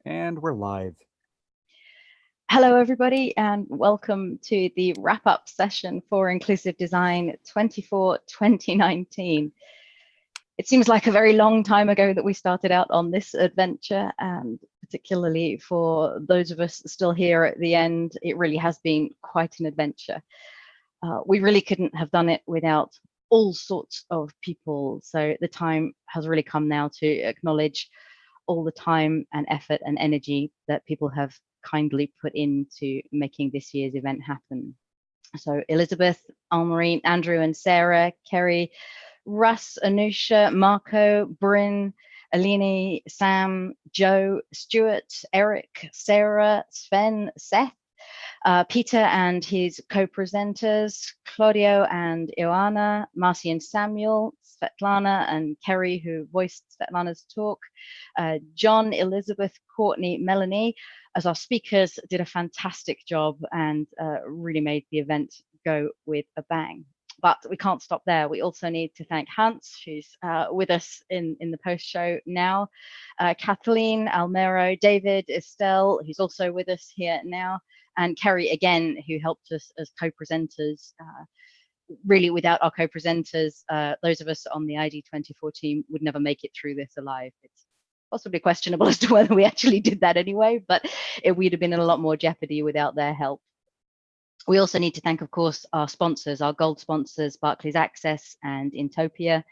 And we're live. Hello, everybody, and welcome to the wrap-up session for Inclusive Design 2019. It seems like a very long time ago that we started out on this adventure, and particularly for those of us still here at the end, it really has been quite an adventure. We really couldn't have done it without all sorts of people, so the time has really come now to acknowledge all the time and effort and energy that people have kindly put into making this year's event happen. So Elizabeth, Anne-Marie, Andrew and Sarah, Kerry, Russ, Anusha, Marco, Bryn, Aline, Sam, Joe, Stuart, Eric, Sarah, Sven, Seth, Peter and his co-presenters, Claudio and Ioana, Marcy and Samuel, Svetlana and Kerry, who voiced Svetlana's talk, John, Elizabeth, Courtney, Melanie, as our speakers did a fantastic job and really made the event go with a bang. But we can't stop there. We also need to thank Hans, who's with us in the post-show now, Kathleen, Almero, David, Estelle, who's also with us here now, and Kerry again, who helped us as co-presenters. Really, without our co-presenters, those of us on the ID24 team would never make it through this alive. It's possibly questionable as to whether we actually did that anyway, but we'd have been in a lot more jeopardy without their help. We also need to thank, of course, our sponsors, our gold sponsors, Barclays Access and Intopia,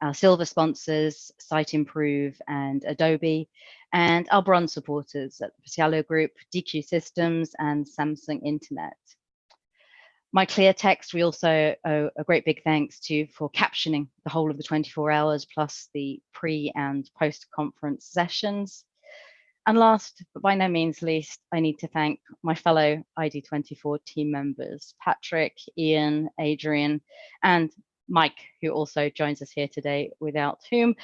our silver sponsors, Site Improve and Adobe, and our bronze supporters at the Pacialo Group, DQ Systems, and Samsung Internet. My Clear Text, we also owe a great big thanks to for captioning the whole of the 24 hours, plus the pre and post-conference sessions. And last, but by no means least, I need to thank my fellow ID24 team members, Patrick, Ian, Adrian, and Mike, who also joins us here today, without whom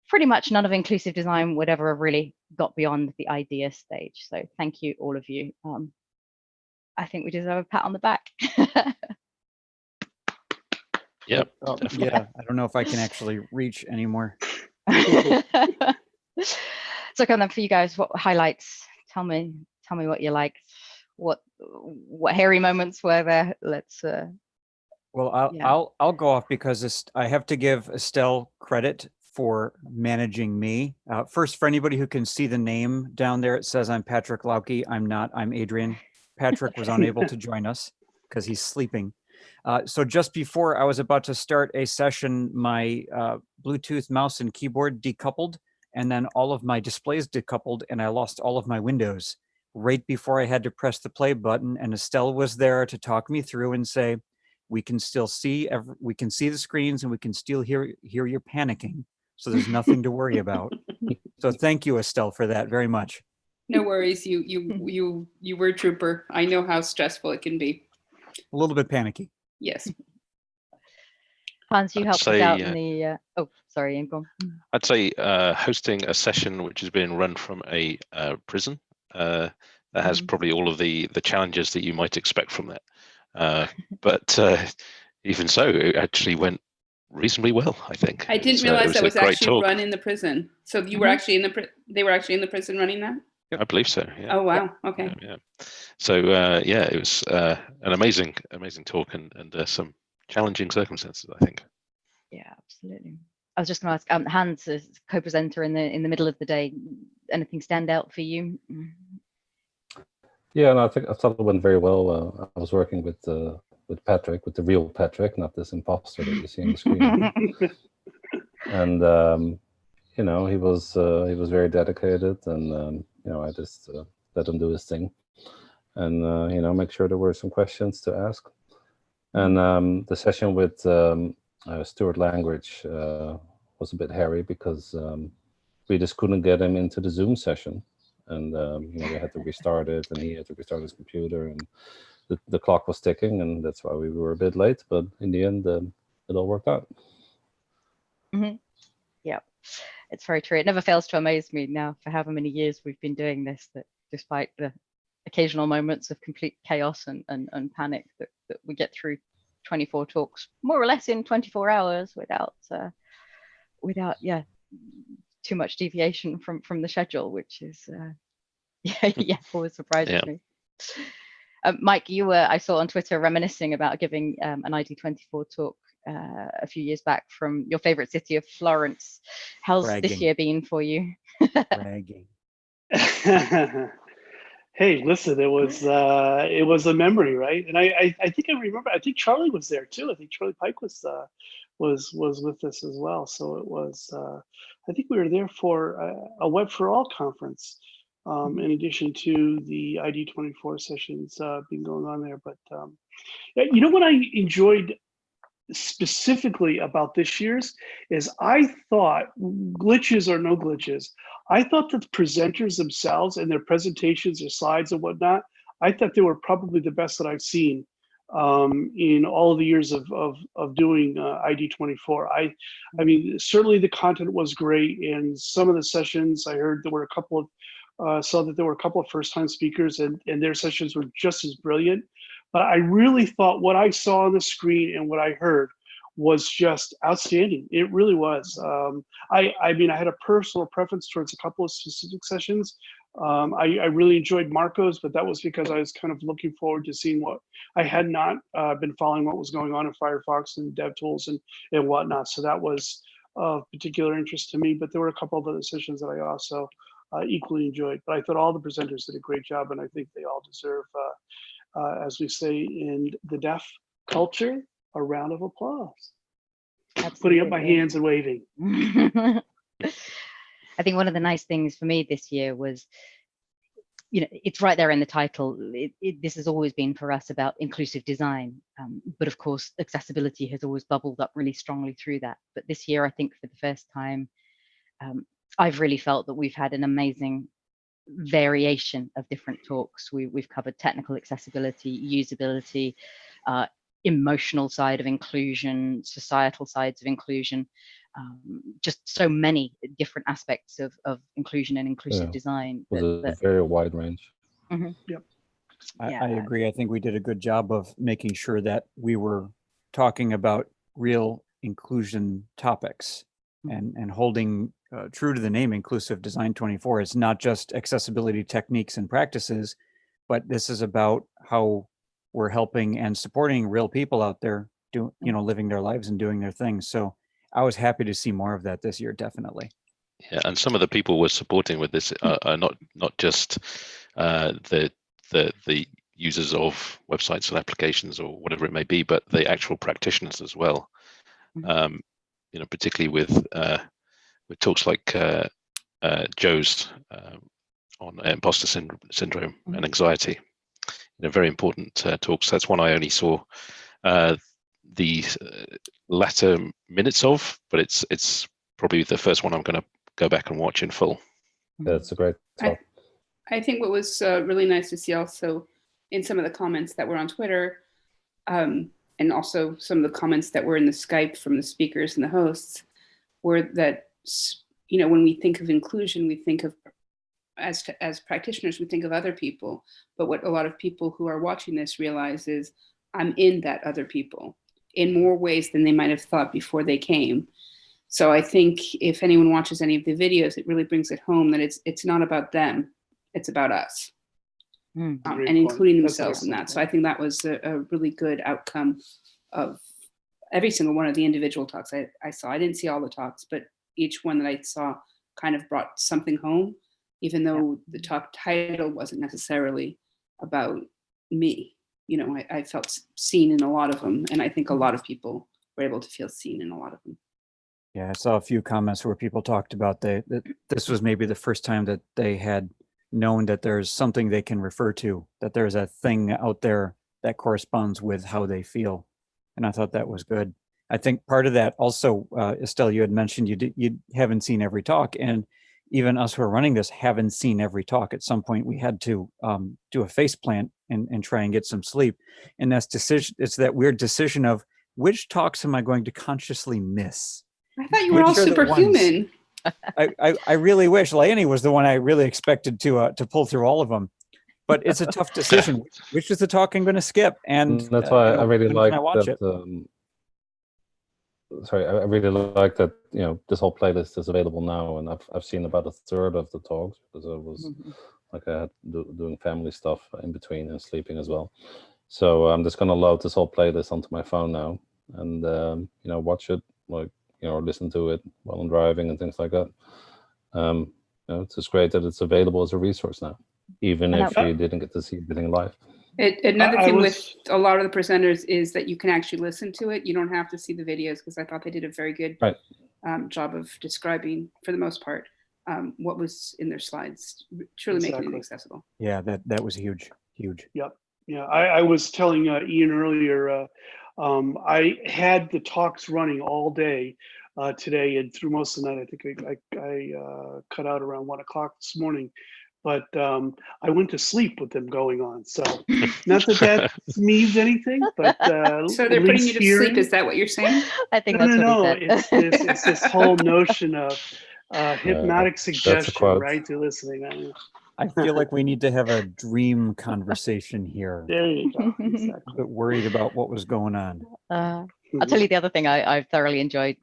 pretty much none of inclusive design would ever have really got beyond the idea stage. So thank you, all of you. I think we deserve a pat on the back. Yep. Yeah, I don't know if I can actually reach anymore. So kind of for you guys, what highlights? Tell me what you liked. What hairy moments were there? Let's. Well, I'll go off because I have to give Estelle credit for managing me. First, for anybody who can see the name down there, it says I'm Patrick Lauke. I'm not. I'm Adrian. Patrick was unable to join us because he's sleeping. So just before I was about to start a session, my Bluetooth mouse and keyboard decoupled, and then all of my displays decoupled, and I lost all of my windows right before I had to press the play button. And Estelle was there to talk me through and say, we can still see, we can see the screens, and we can still hear you panicking. So there's nothing to worry about. So thank you, Estelle, for that very much. No worries. You were a trooper. I know how stressful it can be. A little bit panicky. Yes. Hans, you helped us out in the. Oh, sorry, Ian, go on. I'd say hosting a session which is being run from a prison that has probably all of the challenges that you might expect from that. But even so, it actually went reasonably well, I think. I didn't realize that was actually run in the prison. So you were actually they were actually in the prison running that? I believe so. Yeah. Oh wow. Okay. Yeah. So yeah, it was an amazing talk and some challenging circumstances, I think. Yeah, absolutely. I was just going to ask, Hans, as co-presenter in the middle of the day, anything stand out for you? Yeah, and I thought it went very well. I was working with Patrick, with the real Patrick, not this imposter that you see on the screen. And you know, he was very dedicated, and you know, I just let him do his thing, and you know, make sure there were some questions to ask. And the session with Stuart Langridge was a bit hairy because we just couldn't get him into the Zoom session, and you know, we had to restart it, and he had to restart his computer, and the clock was ticking, and that's why we were a bit late. But in the end, it all worked out. Yeah, it's very true. It never fails to amaze me now, for however many years we've been doing this, that despite the occasional moments of complete chaos and panic, that we get through 24 talks more or less in 24 hours without too much deviation from the schedule, which is yeah, always surprises me. Mike, you were, I saw on Twitter, reminiscing about giving an ID24 talk a few years back from your favorite city of Florence. How's this year been for you? Bragging. Hey, listen, it was a memory, right? And I think I remember. I think Charlie was there too. I think Charlie Pike was with us as well. So it was. I think we were there for a Web for All conference, in addition to the ID24 sessions being going on there. But you know what I enjoyed specifically about this year's is I thought, glitches or no glitches, I thought that the presenters themselves and their presentations, their slides and whatnot, I thought they were probably the best that I've seen in all of the years of doing ID24. I mean, certainly the content was great, and some of the sessions I heard there were a couple of saw that there were a couple of first-time speakers, and their sessions were just as brilliant. But I really thought what I saw on the screen and what I heard was just outstanding. It really was. I mean, I had a personal preference towards a couple of specific sessions. I really enjoyed Marco's, but that was because I was kind of looking forward to seeing what I had not been following what was going on in Firefox and DevTools and whatnot. So that was of particular interest to me. But there were a couple of other sessions that I also equally enjoyed. But I thought all the presenters did a great job, and I think they all deserve, as we say in the deaf culture, a round of applause. Absolutely. Putting up my hands and waving. I think one of the nice things for me this year was, you know, it's right there in the title. This has always been for us about inclusive design. But of course, accessibility has always bubbled up really strongly through that. But this year, I think for the first time, I've really felt that we've had an amazing variation of different talks. We've covered technical accessibility, usability, emotional side of inclusion, societal sides of inclusion, just so many different aspects of inclusion and inclusive design. It was a very wide range. Mm-hmm. Yep. I agree. I think we did a good job of making sure that we were talking about real inclusion topics and holding true to the name Inclusive Design 24. It's not just accessibility techniques and practices, but this is about how we're helping and supporting real people out there living their lives and doing their things. So I was happy to see more of that this year, definitely. Yeah, and some of the people we're supporting with this are not just the users of websites and applications or whatever it may be, but the actual practitioners as well. Particularly with talks like Joe's on imposter syndrome and anxiety. Very important talks. That's one I only saw the latter minutes of, but it's probably the first one I'm going to go back and watch in full. That's a great talk. I think what was really nice to see also in some of the comments that were on Twitter, and also some of the comments that were in the Skype from the speakers and the hosts, were that, when we think of inclusion, we think of, as practitioners, we think of other people. But what a lot of people who are watching this realize is I'm in that other people in more ways than they might have thought before they came. So I think if anyone watches any of the videos, it really brings it home that it's not about them, it's about us. And including themselves in that. So I think that was a really good outcome of every single one of the individual talks I saw. I didn't see all the talks, but each one that I saw kind of brought something home, even though the talk title wasn't necessarily about me. I felt seen in a lot of them, and I think a lot of people were able to feel seen in a lot of them. Yeah, I saw a few comments where people talked about that this was maybe the first time that they had known that there's something they can refer to, that there's a thing out there that corresponds with how they feel. And I thought that was good. I think part of that also, Estelle, you had mentioned you haven't seen every talk, and even us who are running this haven't seen every talk. At some point we had to do a face plant and try and get some sleep. And it's that weird decision of which talks am I going to consciously miss? I thought you were all superhuman. I really wish Leonie was the one I really expected to pull through all of them, but it's a tough decision. Which is the talk I'm going to skip? And that's why I really like that. sorry, I really like that, you know, this whole playlist is available now, and I've seen about a third of the talks because I was like I had doing family stuff in between and sleeping as well. So I'm just gonna load this whole playlist onto my phone now, and you know, watch it, like, you know, or listen to it while I'm driving and things like that. You know, it's just great that it's available as a resource now, even if you didn't get to see everything live. Another thing with a lot of the presenters is that you can actually listen to it. You don't have to see the videos, because I thought they did a very good job of describing, for the most part, what was in their slides, truly making it accessible. Yeah, that was huge. Yep. Yeah, I was telling Ian earlier, I had the talks running all day today and through most of the night. I think I cut out around 1 o'clock this morning. But I went to sleep with them going on. So not that means anything, but so they're putting you to sleep. Is that what you're saying? I think that's what he said. It's this whole notion of hypnotic suggestion, right? To listening. I feel like we need to have a dream conversation here. There you go. Exactly. A bit worried about what was going on. I'll tell you the other thing I've thoroughly enjoyed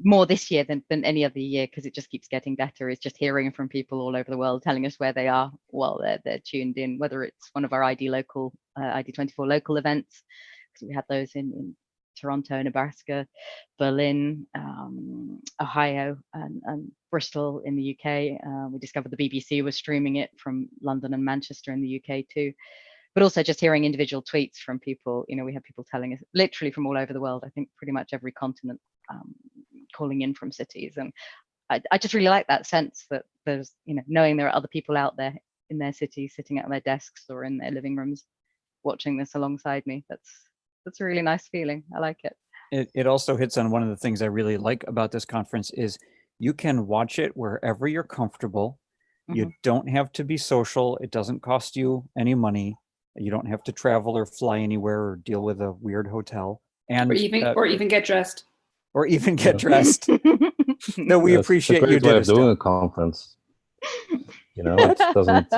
more this year than any other year, because it just keeps getting better, is just hearing from people all over the world telling us where they are while they're tuned in, whether it's one of our ID24 local events, because we had those in Toronto, Nebraska, Berlin, Ohio, and Bristol in the UK. We discovered the BBC was streaming it from London and Manchester in the UK too. But also just hearing individual tweets from people. You know, we have people telling us literally from all over the world, I think pretty much every continent, calling in from cities. And I just really like that sense that there's, you know, knowing there are other people out there in their cities, sitting at their desks or in their living rooms, watching this alongside me. That's a really nice feeling. I like it. It also hits on one of the things I really like about this conference is you can watch it wherever you're comfortable. You don't have to be social. It doesn't cost you any money. You don't have to travel or fly anywhere or deal with a weird hotel. And or even get dressed. Or even get dressed. No, we appreciate you did it. Doing a conference. You know, it doesn't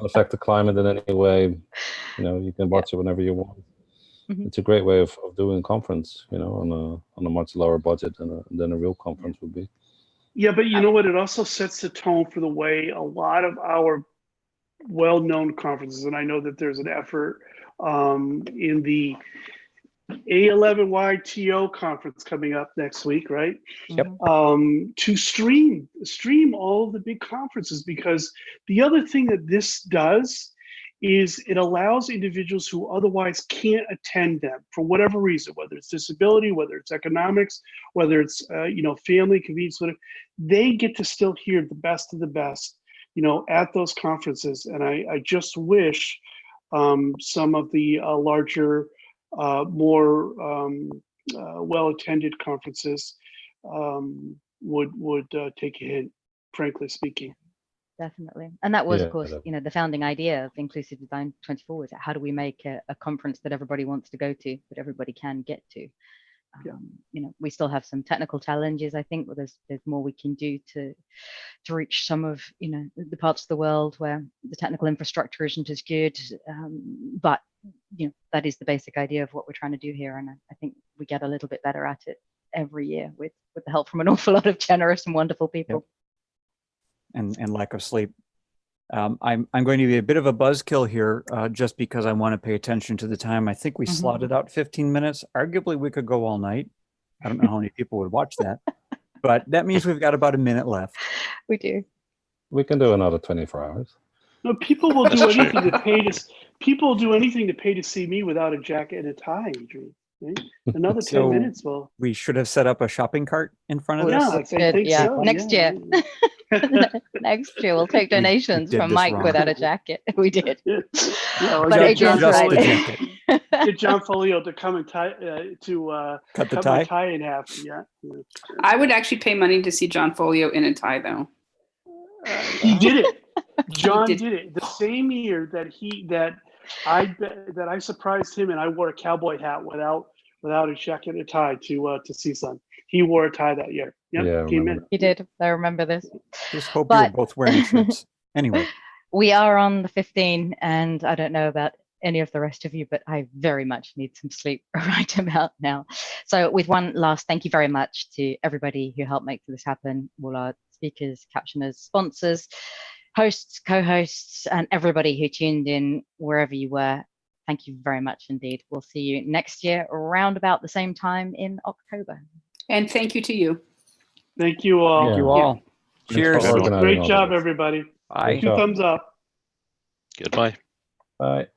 affect the climate in any way. You know, you can watch it whenever you want. It's a great way of doing a conference, you know, on a much lower budget than a real conference would be. Yeah, but you know what? It also sets the tone for the way a lot of our well-known conferences, and I know that there's an effort in the A11YTO conference coming up next week, right? Yep. To stream all of the big conferences, because the other thing that this does is it allows individuals who otherwise can't attend them for whatever reason, whether it's disability, whether it's economics, whether it's you know, family convenience, whatever, they get to still hear the best of the best, you know, at those conferences. And I just wish some of the larger, more well-attended conferences would take a hint, frankly speaking. Definitely. And that was, of course, you know, the founding idea of Inclusive Design 24 was how do we make a conference that everybody wants to go to, that everybody can get to. You know, we still have some technical challenges, I think, but there's more we can do to reach some of, you know, the parts of the world where the technical infrastructure isn't as good. But, you know, that is the basic idea of what we're trying to do here. And I think we get a little bit better at it every year with the help from an awful lot of generous and wonderful people. Yep. And lack of sleep. I'm going to be a bit of a buzzkill here just because I want to pay attention to the time. I think we slotted out 15 minutes. Arguably, we could go all night. I don't know how many people would watch that, but that means we've got about a minute left. We do. We can do another 24 hours. No, people will do anything to pay to. People will do anything to pay to see me without a jacket and a tie, Adrian. Right? Another 10 minutes. Well, we should have set up a shopping cart in front of this. I think so. Next year. Next year we'll take donations from Mike without a jacket. We did. Yeah, but John right. Get John Folio to come and tie cut the my tie in half. Yeah. I would actually pay money to see John Folio in a tie, though. He did it. John did it the same year that I surprised him and I wore a cowboy hat without a jacket and a tie to CSUN. He wore a tie that year. Yep, yeah, came in. He did. I remember this. Just hope you're both wearing shirts. Anyway. We are on the 15, and I don't know about any of the rest of you, but I very much need some sleep right about now. So with one last thank you very much to everybody who helped make this happen, all our speakers, captioners, sponsors, hosts, co-hosts, and everybody who tuned in wherever you were. Thank you very much indeed. We'll see you next year around about the same time in October. And thank you to you. Thank you all. Thank you Yeah. all. Thanks for Cheers. organizing Great all job, this. everybody. Bye. Good job. Thumbs up. Goodbye. Bye.